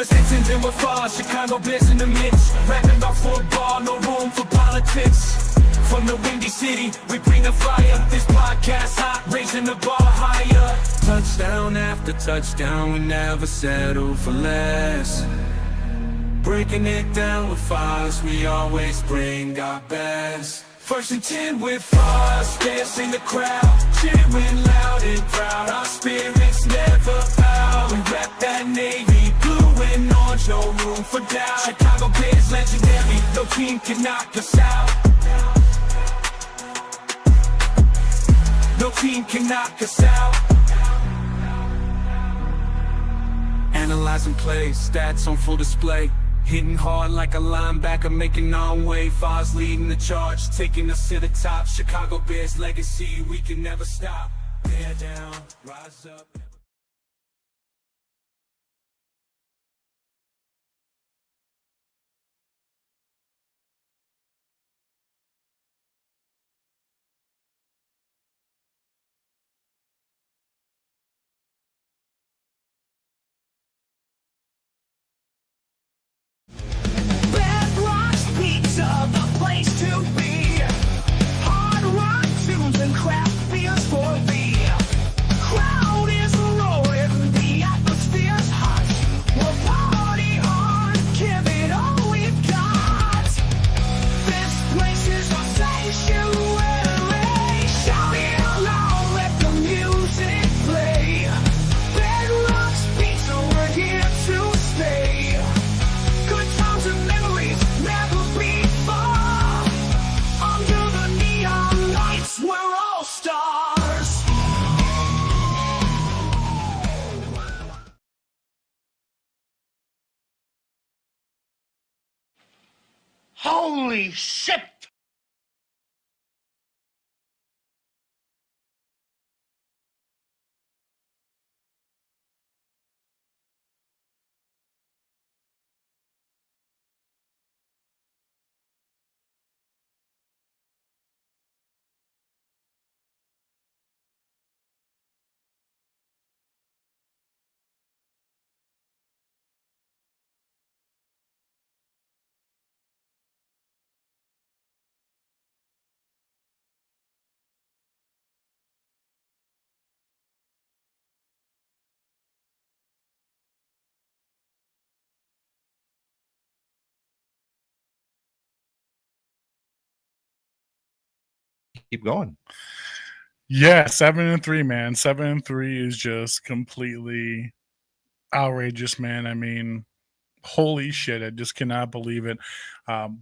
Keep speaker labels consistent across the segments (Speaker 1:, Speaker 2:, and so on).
Speaker 1: Presenting with Foz, Chicago Bears in the midst. Rapping about football, no room for politics. From the Windy City, we bring the fire. This podcast hot, raising the bar higher. Touchdown after touchdown, we never settle for less. Breaking it down with Foz, we always bring our best. 1st and 10 with Foz, dancing the crowd, cheering loud and proud. Our spirits never bow. We rep that navy, blue and orange, no room for doubt. Chicago Bears legendary, no team can knock us out. No team can knock us out. Analyzing plays, stats on full display. Hitting hard like a linebacker, making our way. Foz leading the charge, taking us to the top. Chicago Bears legacy, we can never stop. Bear down, rise up.
Speaker 2: The place to be. Hard rock tunes and craft beers for the crowd is roaring, the atmosphere's hot. We'll party on, give it all we've got. This place is our sanctuary. Shout it aloud, let the music play. Bedrock's pizza, we're here to stay. Good times and memories never be far. Under the neon lights, we're all stars. Holy shit!
Speaker 3: Keep going.
Speaker 4: Yeah, 7-3, man. 7-3 is just completely outrageous, man. I mean, holy shit! I just cannot believe it.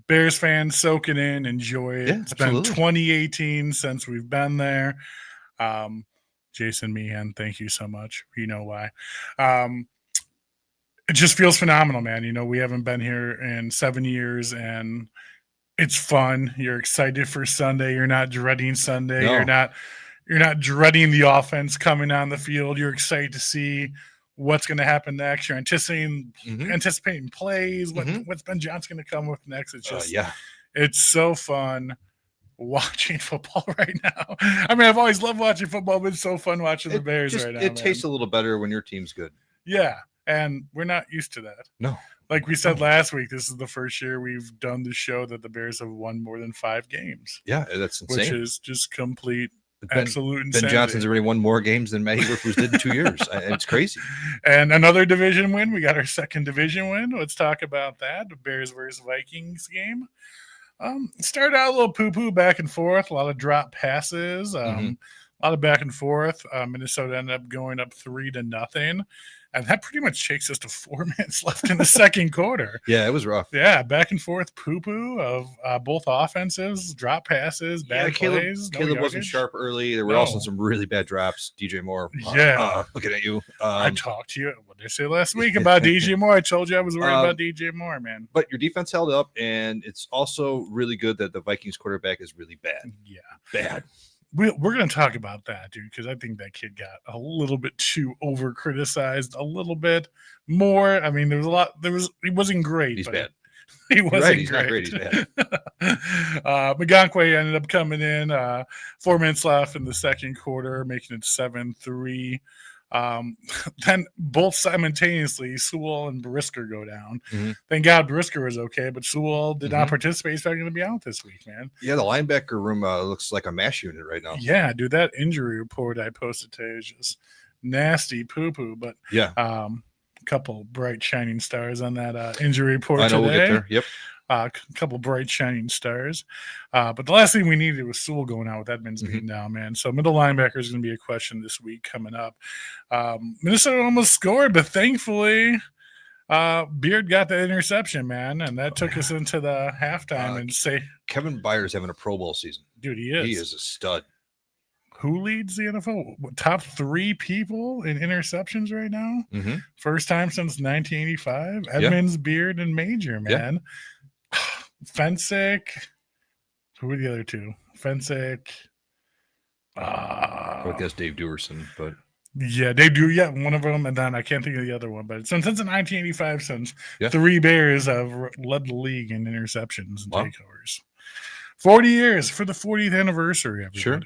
Speaker 4: Bears fans, soak it in, enjoy it.
Speaker 3: Yeah,
Speaker 4: It's
Speaker 3: absolutely.
Speaker 4: been 2018 since we've been there. Jason Meehan, thank you so much. You know why. It just feels phenomenal, man. You know, we haven't been here in 7 years, and it's fun. You're excited for Sunday. You're not dreading Sunday.
Speaker 3: No.
Speaker 4: You're not dreading the offense coming on the field. You're excited to see what's going to happen next. You're anticipating plays. What's Ben Johnson going to come with next? It's just it's so fun watching football right now. I mean, I've always loved watching football, but it's so fun watching the Bears right now.
Speaker 3: It tastes a little better when your team's good.
Speaker 4: Yeah, and we're not used to that.
Speaker 3: No.
Speaker 4: Like we said last week, this is the first year we've done the show that the Bears have won more than 5 games.
Speaker 3: Yeah, that's insane.
Speaker 4: Which is just complete, absolute insanity.
Speaker 3: Ben Johnson's already won more games than Matt Eberflus did in 2 years. It's crazy.
Speaker 4: And another division win. We got our second division win. Let's talk about that. The Bears versus Vikings game. Started out a little poo-poo back and forth, a lot of drop passes, a lot of back and forth. Minnesota ended up going up 3-0. And that pretty much takes us to 4 minutes left in the second quarter.
Speaker 3: Yeah, it was rough.
Speaker 4: Yeah, back and forth poo-poo of both offenses, drop passes, bad plays.
Speaker 3: Caleb wasn't sharp early. There were also some really bad drops. DJ Moore. Looking at you.
Speaker 4: I talked to you. What did I say last week about DJ Moore? I told you I was worried about DJ Moore, man.
Speaker 3: But your defense held up, and it's also really good that the Vikings quarterback is really bad.
Speaker 4: Yeah.
Speaker 3: Bad.
Speaker 4: We're going to talk about that, dude, because I think that kid got a little bit too over-criticized, a little bit more. I mean, there was a lot. He wasn't great.
Speaker 3: He's bad.
Speaker 4: He wasn't
Speaker 3: He's
Speaker 4: great.
Speaker 3: not great. He's bad.
Speaker 4: McGonkwe ended up coming in 4 minutes left in the second quarter, making it 7-3. Then both simultaneously, Sewell and Brisker go down.
Speaker 3: Mhm.
Speaker 4: Thank God Brisker was okay, but Sewell did not participate. He's not going to be out this week, man.
Speaker 3: Yeah, the linebacker room looks like a mash unit right now.
Speaker 4: Yeah, dude, that injury report I posted today is just nasty poo-poo. But
Speaker 3: yeah,
Speaker 4: a couple bright shining stars on that injury report
Speaker 3: I know
Speaker 4: today.
Speaker 3: we'll get there. Yep.
Speaker 4: A couple bright shining stars. But the last thing we needed was Sewell going out with Edmonds being down, man. So middle linebacker is going to be a question this week coming up. Minnesota almost scored, but thankfully Beard got the interception, man, and that took us into the halftime. And say
Speaker 3: Kevin Byers having a Pro Bowl season.
Speaker 4: Dude, he is.
Speaker 3: He is a stud.
Speaker 4: Who leads the NFL? Top 3 people in interceptions right now?
Speaker 3: Mm-hmm.
Speaker 4: First time since 1985. Edmonds, Beard, and Major, man. Fensick. Who are the other 2? Fensick.
Speaker 3: I would guess Dave Duerson, but
Speaker 4: yeah, they do. Yeah, one of them, and then I can't think of the other one. But since 1985, since 3 Bears have led the league in interceptions and takeovers. 40 years for the 40th anniversary, everybody.
Speaker 3: Sure.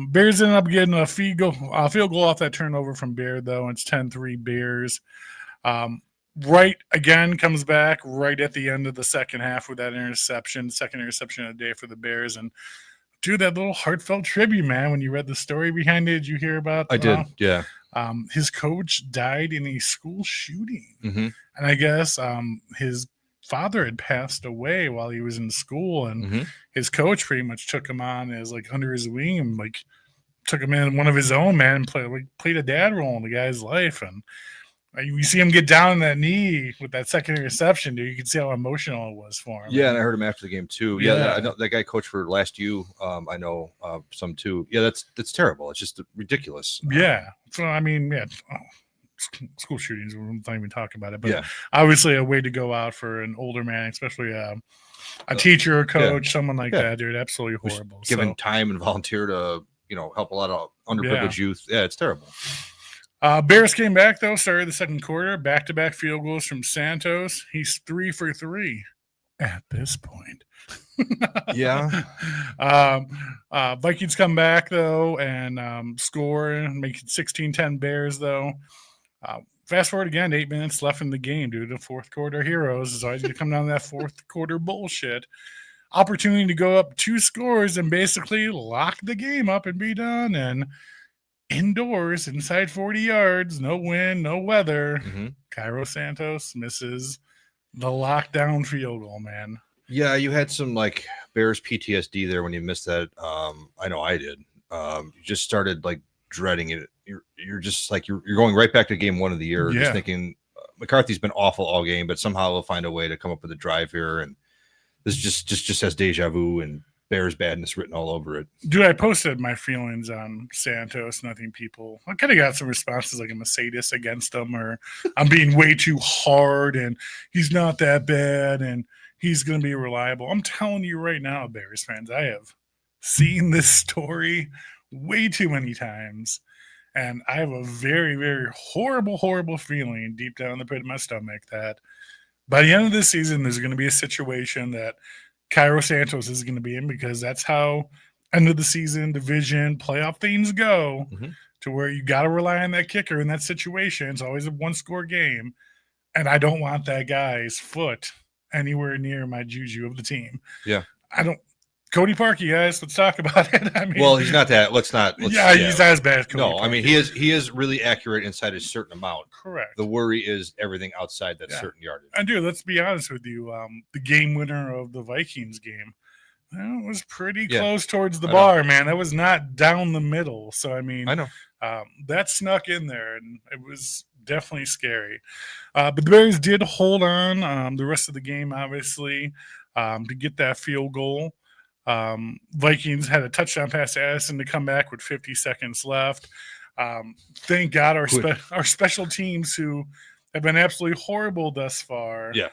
Speaker 4: Bears ended up getting a field goal off that turnover from Beard, though. It's 10-3 Bears. Wright again comes back right at the end of the second half with that interception, second interception of the day for the Bears. And dude, that little heartfelt tribute, man, when you read the story behind it, did you hear about
Speaker 3: I did, yeah.
Speaker 4: His coach died in a school shooting.
Speaker 3: Mm-hmm.
Speaker 4: And I guess his father had passed away while he was in school, and his coach pretty much took him on as like under his wing and like took him in one of his own, man, and played a dad role in the guy's life. And you see him get down on that knee with that second interception, dude. You can see how emotional it was for him.
Speaker 3: Yeah, and I heard him after the game too. Yeah, I know that guy coached for last U. I know some too. Yeah, that's terrible. It's just ridiculous.
Speaker 4: Yeah. So I mean, yeah. School shootings, we're not even talking about it, but obviously a way to go out for an older man, especially a teacher, a coach, someone like that, dude. Absolutely horrible.
Speaker 3: Given time and volunteer to help a lot of underprivileged youth. Yeah, it's terrible.
Speaker 4: Bears came back though, started the second quarter, back-to-back field goals from Santos. He's 3 for 3 at this point.
Speaker 3: Yeah.
Speaker 4: Vikings come back though and score and make it 16-10 Bears though. Fast forward again, 8 minutes left in the game, dude. The fourth quarter heroes is always going to come down to that fourth quarter bullshit. Opportunity to go up 2 scores and basically lock the game up and be done. And indoors, inside 40 yards, no wind, no weather. Cairo Santos misses the lockdown field goal, man.
Speaker 3: Yeah, you had some like Bears PTSD there when you missed that. I know I did. You just started like dreading it. You're just like you're going right back to game 1 of the year, just thinking McCarthy's been awful all game, but somehow he'll find a way to come up with a drive here, and this just has deja vu and Bears badness written all over it.
Speaker 4: Dude, I posted my feelings on Santos, and I think I kind of got some responses like I'm a sadist against him, or I'm being way too hard, and he's not that bad, and he's going to be reliable. I'm telling you right now, Bears fans, I have seen this story way too many times. And I have a very, very horrible, horrible feeling deep down in the pit of my stomach that by the end of this season, there's going to be a situation that Cairo Santos is going to be in, because that's how end of the season, division, playoff things go, to where you got to rely on that kicker in that situation. It's always a 1-score game. And I don't want that guy's foot anywhere near my juju of the team.
Speaker 3: Yeah.
Speaker 4: Cody Parkey, guys, let's talk about it. I mean,
Speaker 3: well, he's not that. He's not
Speaker 4: as bad as Cody
Speaker 3: No,
Speaker 4: Parkey.
Speaker 3: I mean, he is really accurate inside a certain amount.
Speaker 4: Correct.
Speaker 3: The worry is everything outside that certain yardage.
Speaker 4: And dude, let's be honest with you. The game winner of the Vikings game, it was pretty close towards the bar, man. That was not down the middle. So, I mean,
Speaker 3: I know.
Speaker 4: That snuck in there, and it was definitely scary. But the Bears did hold on the rest of the game, obviously, to get that field goal. Vikings had a touchdown pass to Addison to come back with 50 seconds left. Thank God our special teams, who have been absolutely horrible thus far.
Speaker 3: Yeah.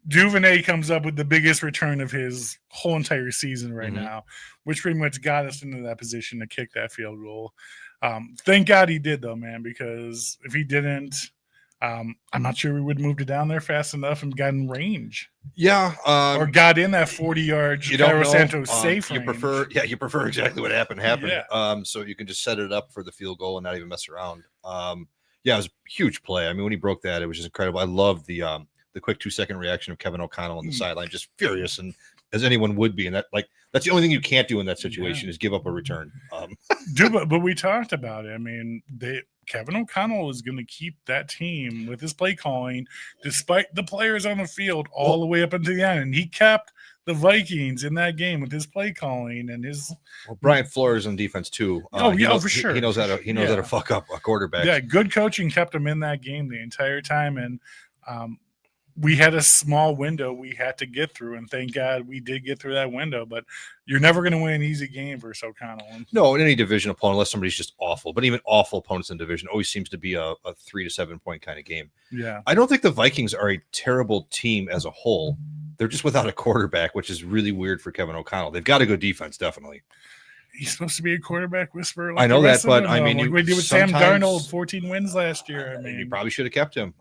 Speaker 4: Duvernay comes up with the biggest return of his whole entire season right now, which pretty much got us into that position to kick that field goal. Thank God he did, though, man, because if he didn't, I'm not sure we would have moved it down there fast enough and gotten range.
Speaker 3: Yeah,
Speaker 4: or got in that 40-yard Cairo Santos safe range.
Speaker 3: You prefer exactly what happened.
Speaker 4: Yeah.
Speaker 3: So you can just set it up for the field goal and not even mess around. Yeah, it was a huge play. I mean, when he broke that, it was just incredible. I love the quick 2-second reaction of Kevin O'Connell on the sideline, just furious, and as anyone would be. And that's the only thing you can't do in that situation is give up a return.
Speaker 4: But we talked about it. I mean, Kevin O'Connell is going to keep that team with his play calling, despite the players on the field, all the way up until the end. And he kept the Vikings in that game with his play calling and his.
Speaker 3: Well, Brian Flores on defense too.
Speaker 4: For sure.
Speaker 3: He knows how to fuck up a quarterback.
Speaker 4: Yeah, good coaching kept him in that game the entire time, and we had a small window we had to get through, and thank God we did get through that window. But you're never going to win an easy game versus O'Connell.
Speaker 3: No, in any division opponent, unless somebody's just awful. But even awful opponents in division always seems to be a 3 to 7 point kind of game.
Speaker 4: Yeah,
Speaker 3: I don't think the Vikings are a terrible team as a whole. They're just without a quarterback, which is really weird for Kevin O'Connell. They've got a good defense, definitely.
Speaker 4: He's supposed to be a quarterback whisperer.
Speaker 3: I know that, but I mean,
Speaker 4: like we did with Sam Darnold, 14 wins last year. I mean,
Speaker 3: you probably should have kept him.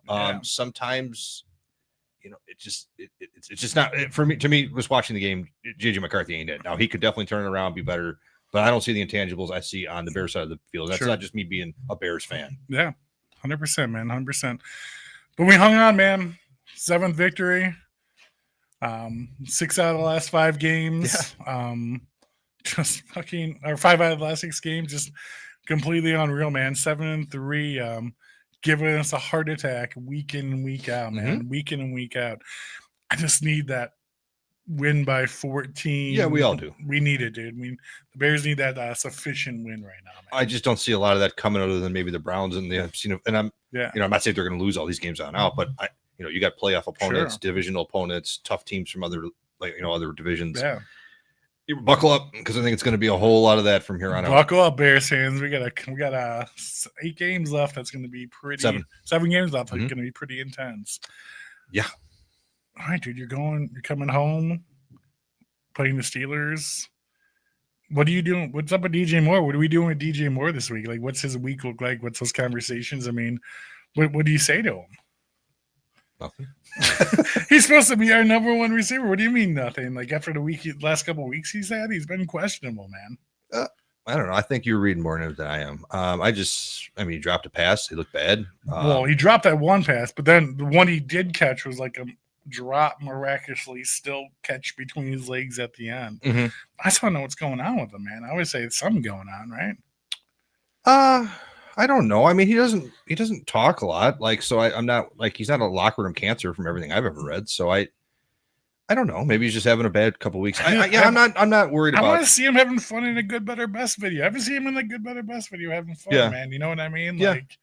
Speaker 3: Sometimes. It's just not for me. To me, was watching the game. JJ McCarthy ain't it. Now he could definitely turn it around, be better, but I don't see the intangibles I see on the Bears side of the field. That's not just me being a Bears fan.
Speaker 4: Yeah, 100%, man, 100%. But we hung on, man. 7th victory. 6 out of the last 5 games. Yeah. Just fucking, or 5 out of the last 6 games. Just completely unreal, man. 7-3. Giving us a heart attack week in and week out, man. Week in and week out. I just need that win by 14.
Speaker 3: Yeah, we all do.
Speaker 4: We need it, dude. I mean, the Bears need that sufficient win right now, man.
Speaker 3: I just don't see a lot of that coming other than maybe the Browns and the and I'm I'm not saying they're going to lose all these games on out, but you got playoff opponents, divisional opponents, tough teams from other other divisions.
Speaker 4: Yeah.
Speaker 3: You buckle up because I think it's going to be a whole lot of that from here on out.
Speaker 4: Buckle up, Bears fans. We got 8 games left. That's going to be pretty. 7 games left. That's going to be pretty intense.
Speaker 3: Yeah.
Speaker 4: All right, dude. You're coming home, playing the Steelers. What are you doing? What's up with DJ Moore? What are we doing with DJ Moore this week? Like, what's his week look like? What's those conversations? I mean, what do you say to him?
Speaker 3: Nothing.
Speaker 4: He's supposed to be our number 1 receiver. What do you mean nothing? Like after the last couple of weeks he's been questionable, man.
Speaker 3: I don't know. I think you're reading more into it than I am. He dropped a pass. He looked bad.
Speaker 4: Well, he dropped that one pass, but then the one he did catch was like a drop, miraculously still catch between his legs at the end. I just don't know what's going on with him, man. I always say it's something going on, right?
Speaker 3: I don't know. I mean, he doesn't talk a lot. Like, so I'm not like, he's not a locker room cancer from everything I've ever read. So I don't know. Maybe he's just having a bad couple weeks. I'm not worried about.
Speaker 4: I want to see him having fun in a Good, Better, Best video. I haven't seen him in the Good, Better, Best video having fun, man. You know what I mean?
Speaker 3: Yeah.
Speaker 4: Like,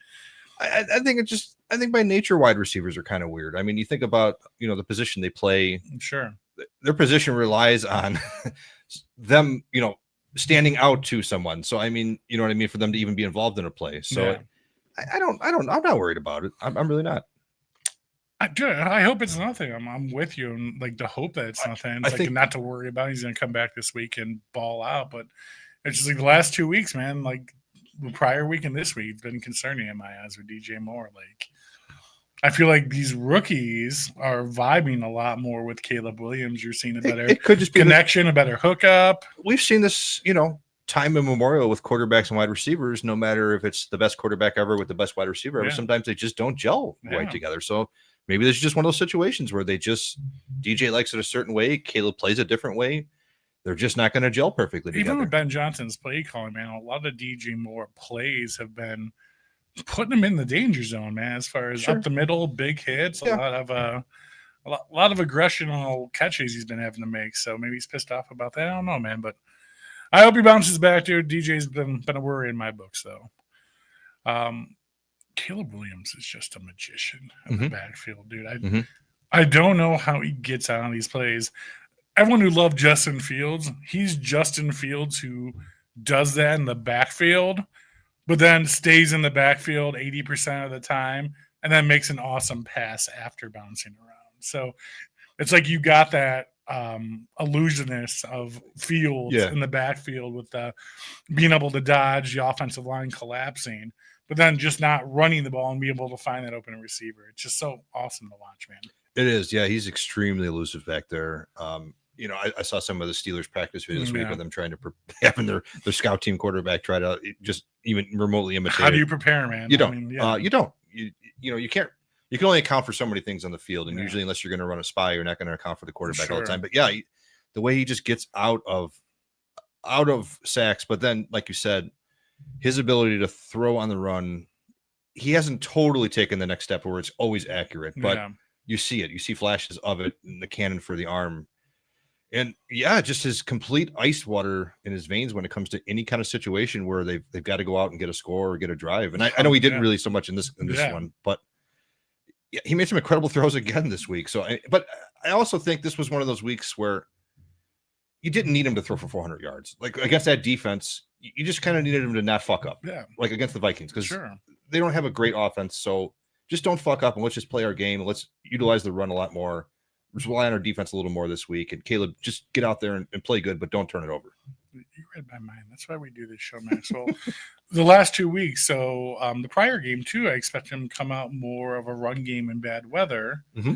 Speaker 3: I think by nature wide receivers are kind of weird. I mean, you think about the position they play.
Speaker 4: Sure.
Speaker 3: Their position relies on them, standing out to someone. So I mean, you know what I mean, for them to even be involved in a play. So I'm not worried about it. I'm really not.
Speaker 4: I hope it's nothing. I'm with you, and like to hope that it's nothing. It's like not to worry about. He's gonna come back this week and ball out, but it's just like the last 2 weeks, man. Like the prior week and this week, it's been concerning in my eyes with DJ Moore. Like I feel like these rookies are vibing a lot more with Caleb Williams. You're seeing a better connection, a better hookup.
Speaker 3: We've seen this, time immemorial with quarterbacks and wide receivers, no matter if it's the best quarterback ever with the best wide receiver ever. Sometimes they just don't gel right together. So maybe this is just one of those situations where DJ likes it a certain way, Caleb plays a different way. They're just not going to gel perfectly together.
Speaker 4: Even with Ben Johnson's play calling, man, a lot of DJ Moore plays have been putting him in the danger zone, man, as far as up the middle, big hits, a lot of aggression on catches he's been having to make. So maybe he's pissed off about that. I don't know, man, but I hope he bounces back, dude. DJ's been a worry in my books, though. Caleb Williams is just a magician in the backfield, dude. I don't know how he gets out on these plays. Everyone who loved Justin Fields, he's Justin Fields who does that in the backfield, but then stays in the backfield 80% of the time and then makes an awesome pass after bouncing around. So it's like you got that illusionist of fields
Speaker 3: Yeah.
Speaker 4: in the backfield with being able to dodge the offensive line collapsing, but then just not running the ball and be able to find that open receiver. It's just so awesome to watch, man.
Speaker 3: It is. Yeah, he's extremely elusive back there. You know, I saw some of the Steelers practice video this week with them trying to having their scout team quarterback try to just even remotely imitate.
Speaker 4: How do you prepare, man?
Speaker 3: You don't. I mean, you don't. You know, you can't. You can only account for so many things on the field, and usually, unless you're going to run a spy, you're not going to account for the quarterback all the time. But yeah, the way he just gets out of sacks, but then, like you said, his ability to throw on the run, he hasn't totally taken the next step where it's always accurate, but you see it. You see flashes of it in the cannon for the arm. And yeah, just his complete ice water in his veins when it comes to any kind of situation where they've got to go out and get a score or get a drive. And I know he didn't really so much in this one, but yeah, he made some incredible throws again this week. But I also think this was one of those weeks where you didn't need him to throw for 400 yards. Like against that defense, you just kind of needed him to not fuck up. Yeah, like against the Vikings, because they don't have a great offense. So just don't fuck up and let's just play our game. Let's utilize the run a lot more. Let's rely on our defense a little more this week. And Caleb, just get out there and play good, but don't turn it over.
Speaker 4: You read my mind. That's why we do this show, Maxwell. The last 2 weeks. So the prior game, too, I expect him to come out more of a run game in bad weather. Mm-hmm.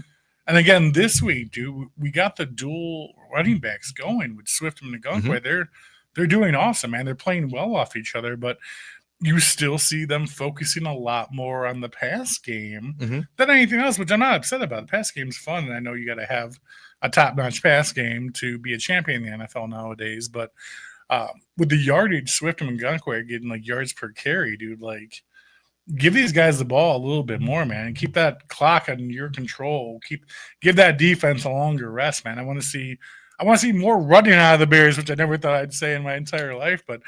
Speaker 4: And again, this week, dude, we got the dual running backs going with Swift and Ngakoue. Mm-hmm. They're doing awesome, man. They're playing well off each other, but you still see them focusing a lot more on the pass game than anything else, which I'm not upset about. The pass game's fun, and I know you got to have a top-notch pass game to be a champion in the NFL nowadays. But with the yardage, Swift and Ngakoue getting like yards per carry, dude, like give these guys the ball a little bit more, man. Keep that clock on your control. Give that defense a longer rest, man. I want to see more running out of the Bears, which I never thought I'd say in my entire life. But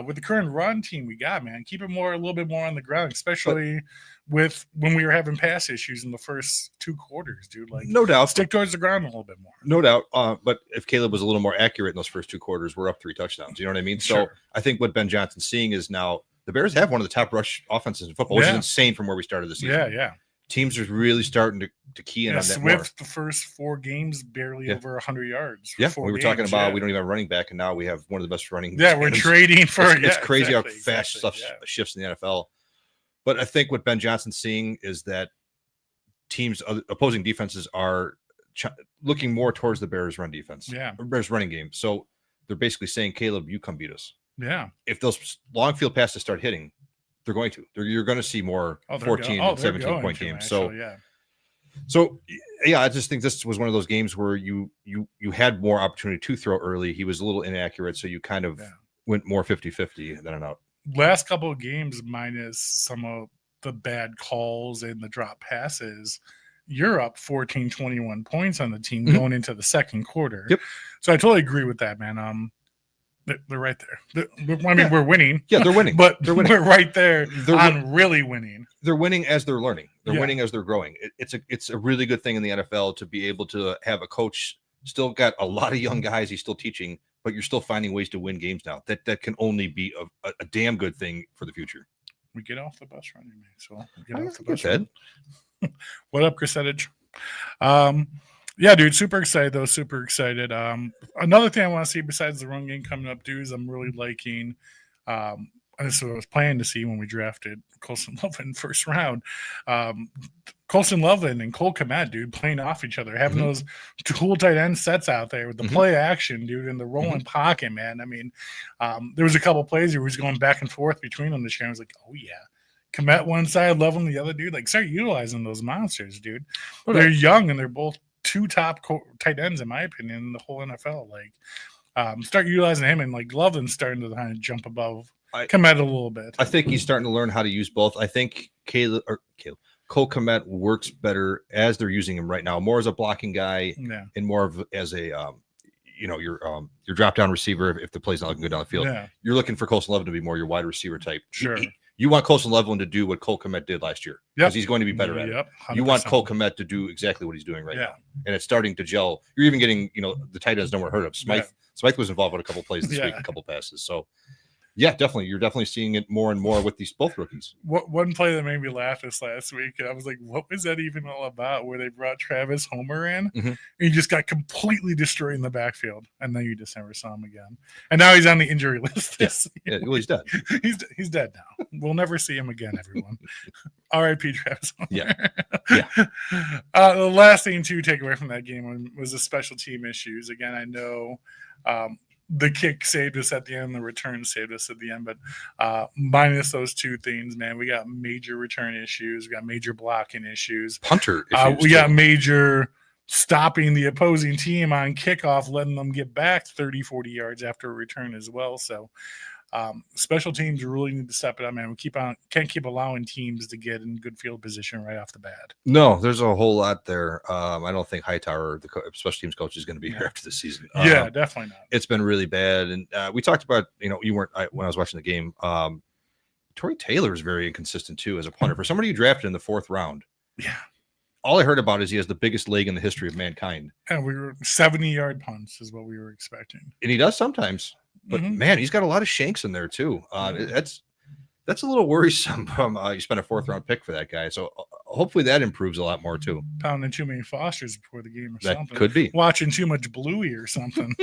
Speaker 4: with the current run team we got, man, keep it a little bit more on the ground, especially with when we were having pass issues in the first 2 quarters, dude. Like,
Speaker 3: no doubt,
Speaker 4: stick towards the ground a little bit more.
Speaker 3: No doubt. But if Caleb was a little more accurate in those first 2 quarters, we're up 3 touchdowns. You know what I mean? So I think what Ben Johnson's seeing is now the Bears have one of the top rush offenses in football, which is insane from where we started the season. Yeah. Teams are really starting to key in on that
Speaker 4: Swift,
Speaker 3: more.
Speaker 4: The first 4 games, barely over 100 yards.
Speaker 3: Yeah, we were talking about we don't even have a running back, and now we have one of the best running.
Speaker 4: Yeah, we're trading for
Speaker 3: It's crazy how fast stuff shifts in the NFL. But I think what Ben Johnson's seeing is that opposing defenses are looking more towards the Bears' run defense. Yeah, Bears' running game. So they're basically saying, Caleb, you come beat us.
Speaker 4: Yeah.
Speaker 3: If those long field passes start hitting, they're going to. You're going to see more 14 and 17-point games. So I just think this was one of those games where you had more opportunity to throw early. He was a little inaccurate, so you kind of went more 50-50 than an out.
Speaker 4: Last couple of games, minus some of the bad calls and the drop passes, you're up 14-21 points on the team going into the second quarter.
Speaker 3: Yep.
Speaker 4: So I totally agree with that, man. They're right there. We're winning.
Speaker 3: Yeah, they're winning.
Speaker 4: But
Speaker 3: they're winning.
Speaker 4: We're right there really winning.
Speaker 3: They're winning as they're learning. They're winning as they're growing. It's a really good thing in the NFL to be able to have a coach still got a lot of young guys he's still teaching, but you're still finding ways to win games now. That can only be a damn good thing for the future.
Speaker 4: We get off the bus running, man. So get off the bus running. What up, Chris? Yeah, dude, super excited though. Super excited. Another thing I want to see besides the run game coming up, dude, is I'm really liking. This is what I was planning to see when we drafted Colson Loveland first round. Colson Loveland and Cole Kmet, dude, playing off each other, having those cool tight end sets out there with the play action, dude, and the rolling pocket, man. I mean, there was a couple plays where he was going back and forth between them this year. I was like, oh yeah. Kmet one side, Loveland the other, dude. Like, start utilizing those monsters, dude. Okay. They're young and they're both 2 top tight ends, in my opinion, in the whole NFL. Like, start utilizing him, and like Loveland's starting to kind of jump above Kmet a little bit.
Speaker 3: I think he's starting to learn how to use both. I think Cole Kmet works better as they're using him right now, more as a blocking guy and more of as a your drop down receiver. If the play's not looking good down the field, you're looking for Colson Loveland to be more your wide receiver type.
Speaker 4: Sure.
Speaker 3: You want Colson Loveland to do what Cole Kmet did last year because he's going to be better at it. 100%. You want Cole Kmet to do exactly what he's doing right now, and it's starting to gel. You're even getting, the tight ends nowhere heard of. Smythe was involved with a couple plays this week, a couple passes. So, Yeah, definitely. You're definitely seeing it more and more with these both rookies.
Speaker 4: One play that made me laugh this last week, and I was like, what was that even all about? Where they brought Travis Homer in, and he just got completely destroyed in the backfield, and then you just never saw him again. And now he's on the injury list.
Speaker 3: Yeah, well, he's dead.
Speaker 4: He's dead now. We'll never see him again, everyone. R.I.P. Travis Homer.
Speaker 3: Yeah.
Speaker 4: The last thing to take away from that game was the special team issues. Again, I know the kick saved us at the end, the return saved us at the end, but minus those two things, man, we got major return issues, we got major blocking issues,
Speaker 3: punter issues,
Speaker 4: we got major stopping the opposing team on kickoff, letting them get back 30, 40 yards after a return as well. So special teams really need to step it up, man. We can't keep allowing teams to get in good field position right off the bat.
Speaker 3: No, there's a whole lot there. I don't think Hightower, the special teams coach, is going to be here after the season.
Speaker 4: Yeah, definitely not.
Speaker 3: It's been really bad, and we talked about, you weren't when I was watching the game. Torrey Taylor is very inconsistent too as a punter for somebody you drafted in the 4th round.
Speaker 4: Yeah.
Speaker 3: All I heard about is he has the biggest leg in the history of mankind.
Speaker 4: And we were 70-yard punts is what we were expecting.
Speaker 3: And he does sometimes. But man, he's got a lot of shanks in there too. That's a little worrisome. You spent a 4th round pick for that guy, so hopefully that improves a lot more too.
Speaker 4: Pounding too many Fosters before the game or
Speaker 3: that
Speaker 4: something.
Speaker 3: Could be
Speaker 4: watching too much Bluey or something.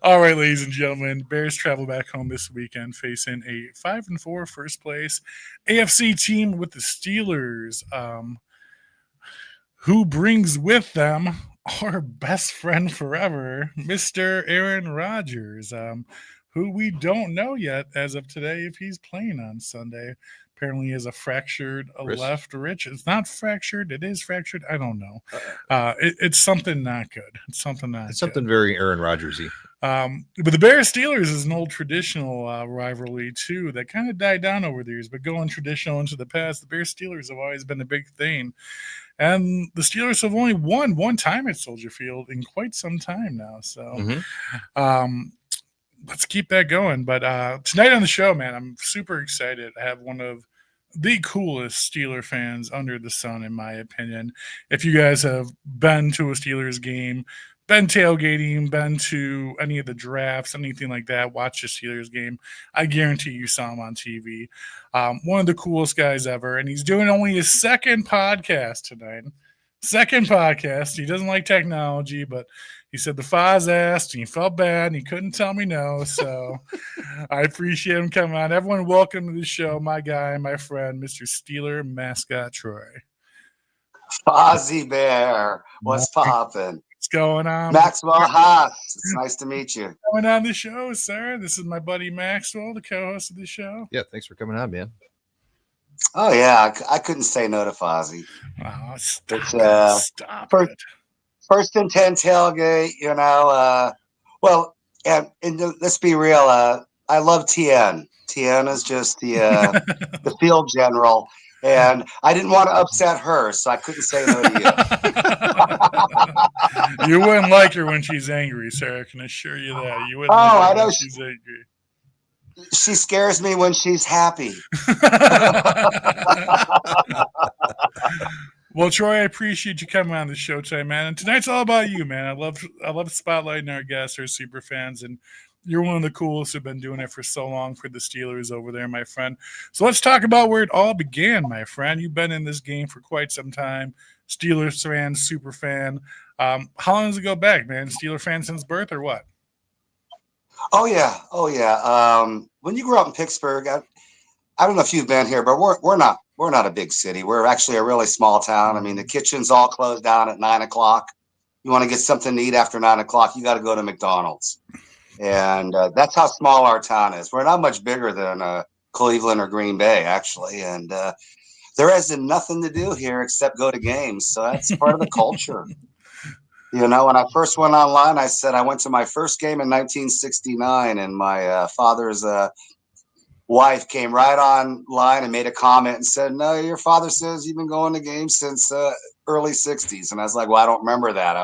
Speaker 4: All right, ladies and gentlemen, Bears travel back home this weekend, facing a 5-4 first place AFC team with the Steelers, who brings with them our best friend forever, Mr. Aaron Rodgers, who we don't know yet as of today if he's playing on Sunday. Apparently he has a fractured left wrist. It's not fractured. It is fractured. I don't know. It's something not good. It's something
Speaker 3: very Aaron Rodgers-y.
Speaker 4: But the Bears-Steelers is an old traditional rivalry, too, that kind of died down over the years. But going traditional into the past, the Bears-Steelers have always been a big thing. And the Steelers have only won one time at Soldier Field in quite some time now. So let's keep that going. But tonight on the show, man, I'm super excited. I have one of the coolest Steeler fans under the sun, in my opinion. If you guys have been to a Steelers game, been tailgating, been to any of the drafts, anything like that, watch the Steelers game, I guarantee you saw him on TV. One of the coolest guys ever, and he's doing only his 2nd podcast tonight. 2nd podcast. He doesn't like technology, but he said the Foz asked, and he felt bad, and he couldn't tell me no, so I appreciate him coming on. Everyone, welcome to the show, my guy, my friend, Mr. Steeler Mascot Troy.
Speaker 5: Fozzie Bear, what's poppin'?
Speaker 4: What's going on?
Speaker 5: Maxwell Haas, it's nice to meet you.
Speaker 4: Coming on the show, sir. This is my buddy Maxwell, the co-host of the show.
Speaker 3: Yeah, thanks for coming on, man.
Speaker 5: Oh, yeah, I couldn't say no to Fozzie.
Speaker 4: Oh, stop it.
Speaker 5: First and 10 tailgate, well, and let's be real, I love TN. TN is just the field general. And I didn't want to upset her, so I couldn't say no to
Speaker 4: you. You wouldn't like her when she's angry, sir. I can assure you that. You wouldn't
Speaker 5: like her when
Speaker 4: she's angry.
Speaker 5: She scares me when she's happy.
Speaker 4: Well, Troy, I appreciate you coming on the show today, man. And tonight's all about you, man. I love spotlighting our guests, our super fans, and you're one of the coolest who've been doing it for so long for the Steelers over there, my friend. So let's talk about where it all began, my friend. You've been in this game for quite some time. Steelers fan, super fan. How long does it go back, man? Steeler fan since birth or what?
Speaker 5: Oh, yeah. When you grew up in Pittsburgh, I don't know if you've been here, but we're not a big city. We're actually a really small town. I mean, the kitchen's all closed down at 9 o'clock. You want to get something to eat after 9 o'clock, you got to go to McDonald's. And that's how small our town is. We're not much bigger than Cleveland or Green Bay, actually. And there isn't nothing to do here except go to games. So that's part of the culture. When I first went online, I said I went to my first game in 1969, and my father's wife came right online and made a comment and said, "No, your father says you've been going to games since early 60s." And I was like, well, I don't remember that.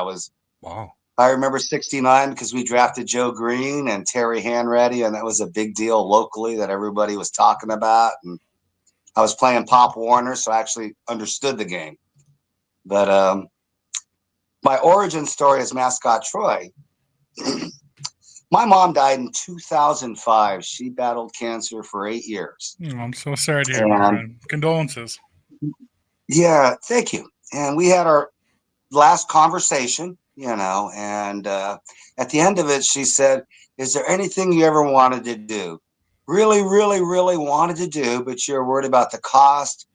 Speaker 3: Wow.
Speaker 5: I remember 69 because we drafted Joe Green and Terry Hanratty, and that was a big deal locally that everybody was talking about. And I was playing Pop Warner, so I actually understood the game. But my origin story as Mascot Troy, My mom died in 2005. She battled cancer for 8 years.
Speaker 4: Oh, I'm so sorry to hear, my friend. Condolences.
Speaker 5: Yeah, thank you. And we had our last conversation, and at the end of it, she said, "Is there anything you ever wanted to do? Really, really, really wanted to do, but you're worried about the cost.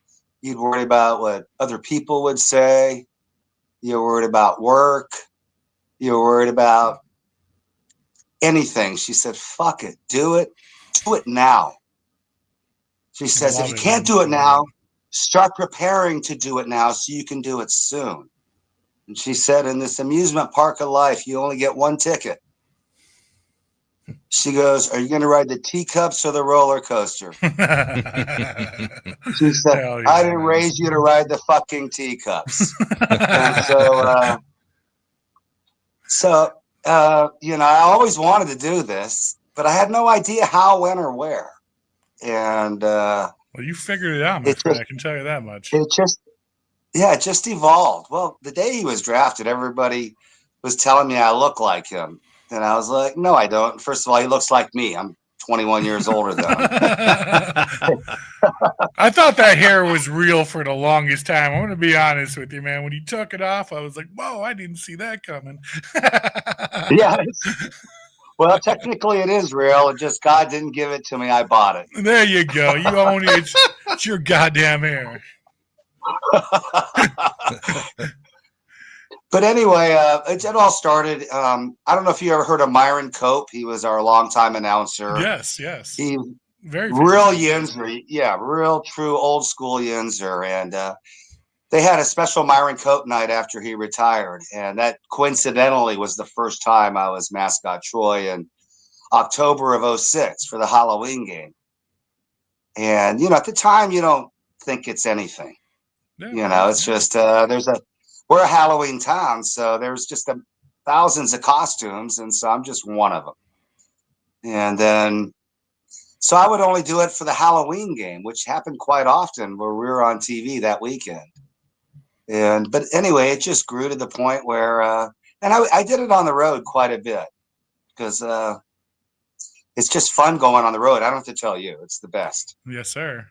Speaker 5: You'd worry about what other people would say. You're worried about work. You're worried about anything." She said, "Fuck it. Do it. Do it now." She says, "If you can't do it now, start preparing to do it now so you can do it soon." And she said, "In this amusement park of life, you only get one ticket." She goes, "Are you going to ride the teacups or the roller coaster?" She said,
Speaker 4: Hell yeah,
Speaker 5: "I didn't
Speaker 4: man.
Speaker 5: raise you to ride the fucking teacups." And so, I always wanted to do this, but I had no idea how, when, or where. And
Speaker 4: well, you figured it out, my friend. I can tell you that much.
Speaker 5: It just evolved. Well, the day he was drafted, everybody was telling me I look like him. And I was like, no, I don't. First of all, he looks like me. I'm 21 years older than him.
Speaker 4: I thought that hair was real for the longest time. I'm going to be honest with you, man. When you took it off, I was like, whoa, I didn't see that coming.
Speaker 5: Yeah. Well, technically it is real. It just God didn't give it to me. I bought it.
Speaker 4: There you go. You own it. It's your goddamn hair.
Speaker 5: But anyway, it all started. I don't know if you ever heard of Myron Cope. He was our longtime announcer.
Speaker 4: Yes.
Speaker 5: He
Speaker 4: very
Speaker 5: real Yinzer. Yeah, real true old school Yinzer. And they had a special Myron Cope night after he retired. And that coincidentally was the first time I was mascot Troy in October of 2006 for the Halloween game. And, at the time, you don't think it's anything. Yeah, it's just we're a Halloween town, so there's just thousands of costumes, and so I'm just one of them. And then, so I would only do it for the Halloween game, which happened quite often where we were on TV that weekend. But anyway, it just grew to the point where, and I did it on the road quite a bit because it's just fun going on the road. I don't have to tell you, it's the best.
Speaker 4: Yes, sir.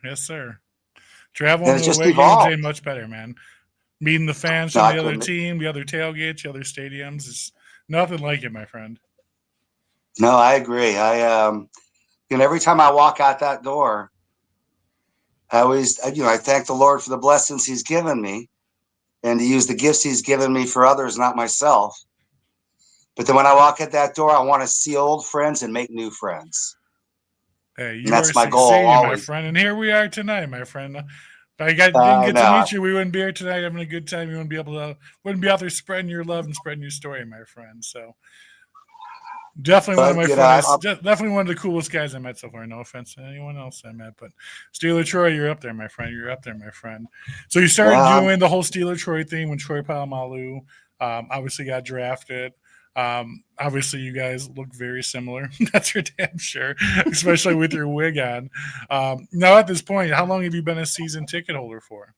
Speaker 4: Traveling
Speaker 5: just
Speaker 4: away
Speaker 5: evolved.
Speaker 4: games ain't much better, man. Meeting the fans from the other team, the other tailgates, the other stadiums is nothing like it, my friend.
Speaker 5: No, I agree. Every time I walk out that door, I always, I thank the Lord for the blessings He's given me, and to use the gifts He's given me for others, not myself. But then when I walk at that door, I want to see old friends and make new friends.
Speaker 4: Hey,
Speaker 5: and that's my goal, always.
Speaker 4: my friend. And here we are tonight, my friend. If I didn't get to meet you, we wouldn't be here tonight having a good time. You wouldn't be out there spreading your love and spreading your story, my friend. So definitely one of my friends. Definitely one of the coolest guys I met so far. No offense to anyone else I met, but Steeler Troy, you're up there, my friend. You're up there, my friend. So you started doing the whole Steeler Troy thing when Troy Polamalu obviously got drafted. Obviously you guys look very similar. That's for damn sure, especially with your wig on. Now at this point, how long have you been a season ticket holder for?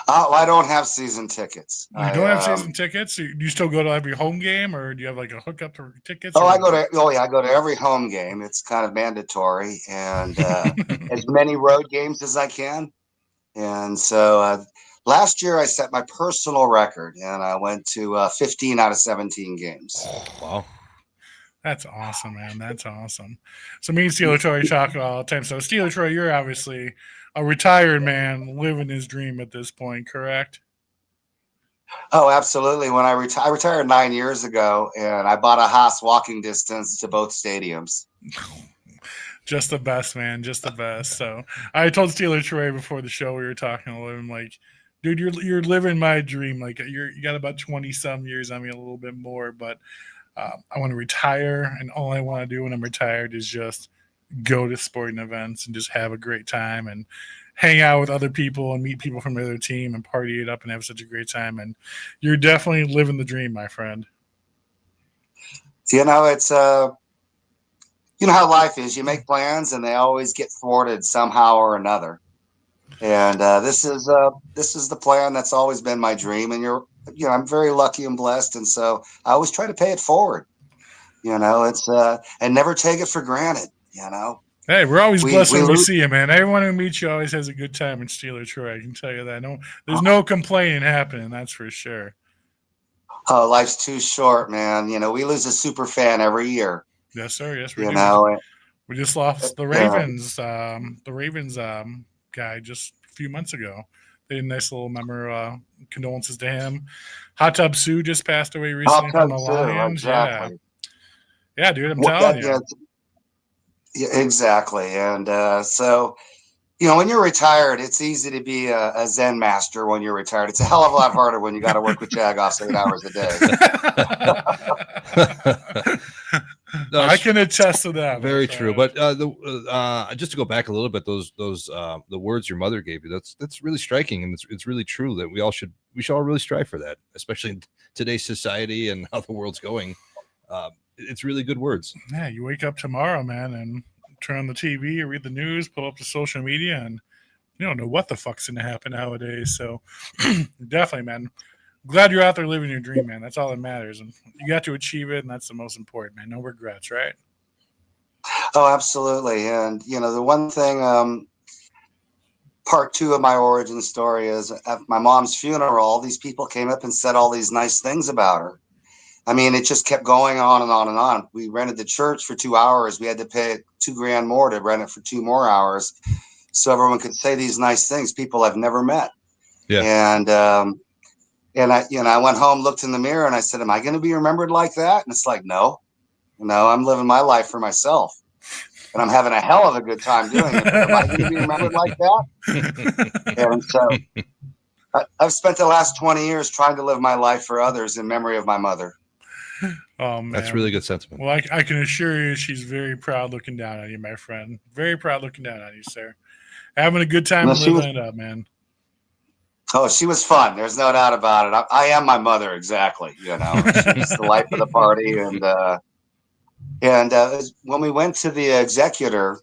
Speaker 5: I don't have season tickets.
Speaker 4: You don't have season tickets? Do you still go to every home game, or do you have like a hookup for tickets?
Speaker 5: I go to every home game. It's kind of mandatory, and as many road games as I can. And so last year I set my personal record, and I went to 15 out of 17 games.
Speaker 3: Oh, wow.
Speaker 4: That's awesome, man. That's awesome. So me and Steeler Troy talk all the time. So Steeler Troy, you're obviously a retired man living his dream at this point, correct?
Speaker 5: Oh, absolutely. When I retired 9 years ago, and I bought a house walking distance to both stadiums.
Speaker 4: Just the best, man. Just the best. So I told Steeler Troy before the show we were talking to him, like, dude, you're living my dream. Like you got about 20 some years. I mean, a little bit more, but I want to retire, and all I want to do when I'm retired is just go to sporting events and just have a great time and hang out with other people and meet people from the other team and party it up and have such a great time. And you're definitely living the dream, my friend.
Speaker 5: It's you know how life is. You make plans and they always get thwarted somehow or another. And this is the plan that's always been my dream. And I'm very lucky and blessed. And so I always try to pay it forward. You know, it's and never take it for granted. You know,
Speaker 4: Hey, we're always blessed when we
Speaker 5: lose.
Speaker 4: see you, man. Everyone who meets you always has a good time in Steeler Troy. I can tell you that. No, there's no complaining happening. That's for sure.
Speaker 5: Oh, life's too short, man. You know, we lose a super fan every year.
Speaker 4: Yes, sir. Yes, we
Speaker 5: You
Speaker 4: do.
Speaker 5: know,
Speaker 4: We just lost the
Speaker 5: uh,
Speaker 4: Ravens. The Ravens guy just a few months ago. They had a nice little condolences to him. Hot Tub Sue just passed away recently from the
Speaker 5: too,
Speaker 4: Lions. Yeah,
Speaker 5: exactly.
Speaker 4: yeah, dude. I'm telling you.
Speaker 5: Yeah, exactly. And so, you know, when you're retired, it's easy to be a Zen master when you're retired. It's a hell of a lot harder when you got to work with Jagoffs 8 hours a day.
Speaker 3: No,
Speaker 4: I can attest to that.
Speaker 3: Very true. But just to go back a little bit, those the words your mother gave you, that's really striking, and it's really true that we should all really strive for that, especially in today's society and how the world's going. It's really good words.
Speaker 4: Yeah, you wake up tomorrow, man, and turn on the TV or read the news, pull up the social media, and you don't know what the fuck's going to happen nowadays. So definitely, man. Glad you're out there living your dream, man. That's all that matters. And you got to achieve it, and that's the most important, man. No regrets, right?
Speaker 5: Oh, absolutely. And, you know, the one thing, part 2 of my origin story is at my mom's funeral, all these people came up and said all these nice things about her. I mean, it just kept going on and on and on. We rented the church for 2 hours. We had to pay $2,000 more to rent it for 2 more hours, so everyone could say these nice things, people I've never met.
Speaker 3: Yeah.
Speaker 5: And I, you know, I went home, looked in the mirror, and I said, "Am I going to be remembered like that?" And it's like, no, I'm living my life for myself, and I'm having a hell of a good time doing it. But am I going to be remembered like that? And so I've spent the last 20 years trying to live my life for others in memory of my mother.
Speaker 4: Oh, man.
Speaker 3: That's really good sentiment.
Speaker 4: Well, I can assure you she's very proud looking down on you, my friend. Very proud looking down on you, sir. Having a good time living it up, man.
Speaker 5: Oh, she was fun. There's no doubt about it. I am my mother, exactly. You know, she's the life of the party. And when we went to the executor,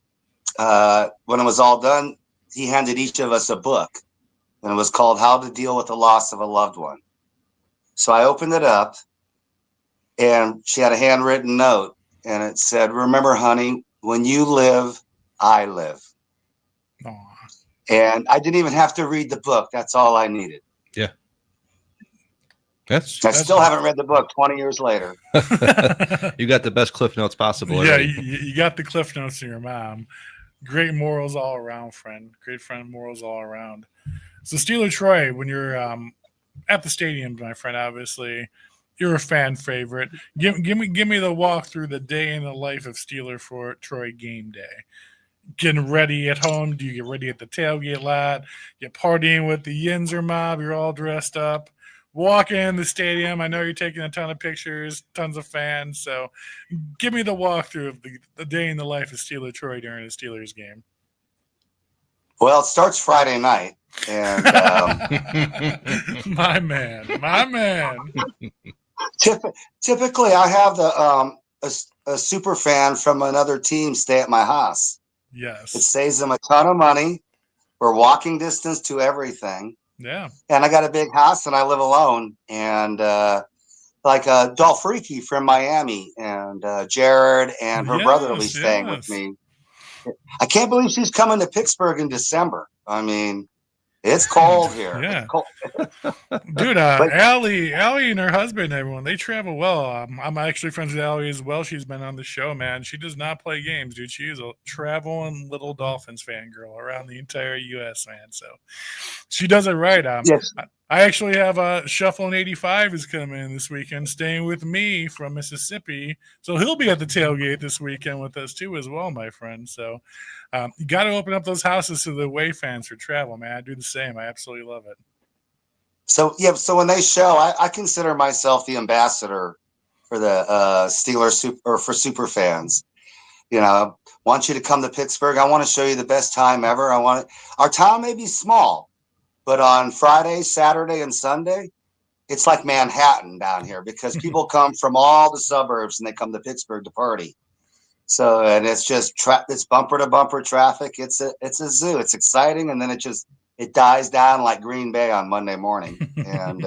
Speaker 5: when it was all done, he handed each of us a book, and it was called "How to Deal with the Loss of a Loved One." So I opened it up, and she had a handwritten note, and it said, "Remember, honey, when you live, I live."
Speaker 4: Aww.
Speaker 5: And I didn't even have to read the book. That's all I needed.
Speaker 3: Yeah.
Speaker 5: I still haven't read the book 20 years later.
Speaker 3: You got the best Cliff Notes possible.
Speaker 4: Yeah, you got the Cliff Notes of your mom. Great morals all around, friend. Great friend morals all around. So Steeler Troy, when you're at the stadium, my friend, obviously, you're a fan favorite. Give me the walk through the day in the life of Steeler for Troy game day. Getting ready at home? Do you get ready at the tailgate lot? You're partying with the Yinzer mob. You're all dressed up. Walking in the stadium. I know you're taking a ton of pictures, tons of fans. So give me the walkthrough of the day in the life of Steeler Troy during a Steelers game.
Speaker 5: Well, it starts Friday night. And
Speaker 4: my man.
Speaker 5: Typically, I have a super fan from another team stay at my house.
Speaker 4: Yes.
Speaker 5: It saves them a ton of money. We're walking distance to everything.
Speaker 4: Yeah.
Speaker 5: And I got a big house and I live alone. And like Dolphriki from Miami and Jared and her brother will be staying with me. I can't believe she's coming to Pittsburgh in December. I mean, it's cold here.
Speaker 4: Yeah.
Speaker 5: It's cold.
Speaker 4: Dude, Allie and her husband, everyone, they travel well. I'm actually friends with Allie as well. She's been on the show, man. She does not play games, dude. She is a traveling little Dolphins fan girl around the entire U.S., man. So she does it right.
Speaker 5: Yes.
Speaker 4: I actually have Shuffling 85 is coming in this weekend, staying with me from Mississippi. So he'll be at the tailgate this weekend with us too as well, my friend. So you got to open up those houses to the away fans for travel, man. I do the same. I absolutely love it.
Speaker 5: So, yeah, so when they show, I consider myself the ambassador for the Steelers or for super fans. You know, I want you to come to Pittsburgh. I want to show you the best time ever. Our town may be small, but on Friday, Saturday, and Sunday, it's like Manhattan down here because people come from all the suburbs and they come to Pittsburgh to party. So, and it's just it's bumper to bumper traffic. It's a zoo. It's exciting, and then it dies down like Green Bay on Monday morning. And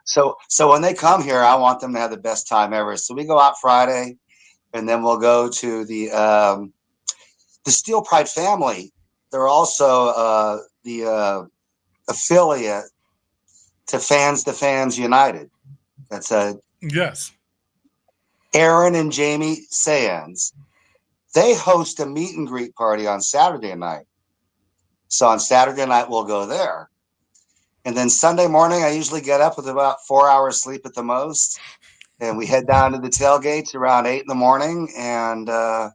Speaker 5: so when they come here, I want them to have the best time ever. So we go out Friday, and then we'll go to the Steel Pride family. They're also the affiliate to Fans United. That's
Speaker 4: Yes.
Speaker 5: Aaron and Jamie Sands. They host a meet and greet party on Saturday night. So on Saturday night, we'll go there. And then Sunday morning, I usually get up with about 4 hours sleep at the most. And we head down to the tailgates around 8 in the morning. And I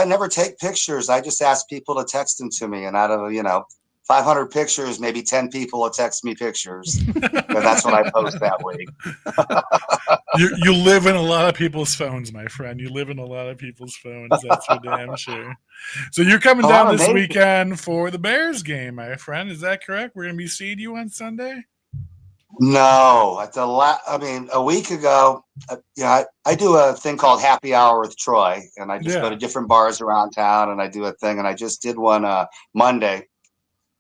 Speaker 5: never take pictures. I just ask people to text them to me. And out of, 500 pictures, maybe 10 people will text me pictures. And that's what I post that week.
Speaker 4: You live in a lot of people's phones, my friend. You live in a lot of people's phones. That's for damn sure. So you're coming down this weekend for the Bears game, my friend. Is that correct? We're going to be seeing you on Sunday?
Speaker 5: No, a week ago, I do a thing called Happy Hour with Troy, and I just go to different bars around town, and I do a thing, and I just did one Monday,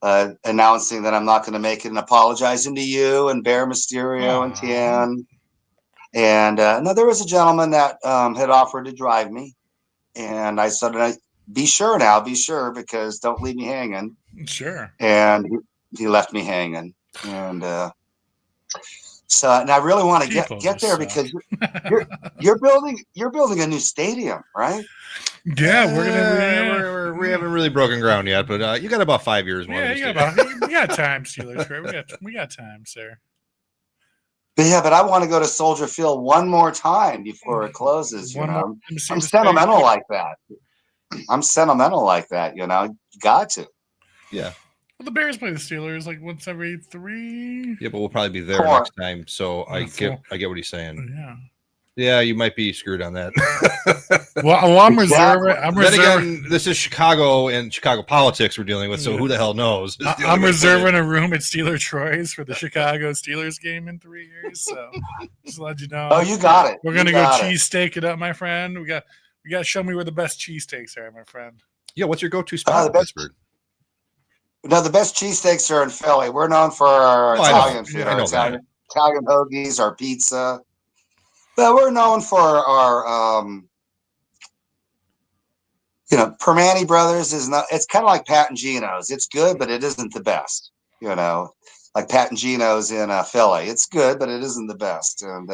Speaker 5: announcing that I'm not going to make it and apologizing to you and Bear Mysterio and Tian. And no, there was a gentleman that had offered to drive me, and I said, be sure, because don't leave me hanging.
Speaker 4: Sure.
Speaker 5: And he left me hanging, and so, and I really want to get there because you're building a new stadium, right?
Speaker 4: Yeah,
Speaker 3: we haven't really broken ground yet, but you got about 5 years more.
Speaker 4: Yeah, we got time, Steelers. Right? We got time, sir.
Speaker 5: But I want to go to Soldier Field one more time before it closes. I'm sentimental like that. You got to.
Speaker 3: Yeah.
Speaker 4: Well, the Bears play the Steelers like once every 3.
Speaker 3: Yeah, but we'll probably be there next time. So I get what he's saying.
Speaker 4: Yeah.
Speaker 3: Yeah, you might be screwed on that.
Speaker 4: Well, I'm reserving.
Speaker 3: Then again, this is Chicago and Chicago politics we're dealing with, so who the hell knows?
Speaker 4: I'm reserving a room at Steeler Troy's for the Chicago Steelers game in 3 years. So just to let you know.
Speaker 5: Oh, you got it.
Speaker 4: We're gonna go cheesesteak it up, my friend. We got to show me where the best cheesesteaks are, my friend.
Speaker 3: Yeah, what's your go-to spot in Pittsburgh?
Speaker 5: No, the best cheesesteaks are in Philly. We're known for our Italian food, Italian hoagies, our pizza. But we're known for our, Permani Brothers is not. It's kind of like Pat and Gino's. It's good, but it isn't the best. Like Pat and Gino's in Philly. It's good, but it isn't the best. And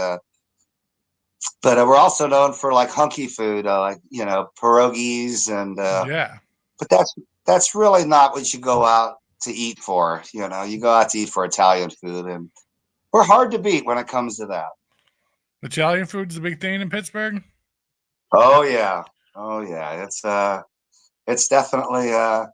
Speaker 5: but we're also known for like hunky food, like pierogies and But that's really not what you go out to eat for. You go out to eat for Italian food, and we're hard to beat when it comes to that.
Speaker 4: Italian food is a big thing in Pittsburgh.
Speaker 5: Oh yeah. It's definitely. I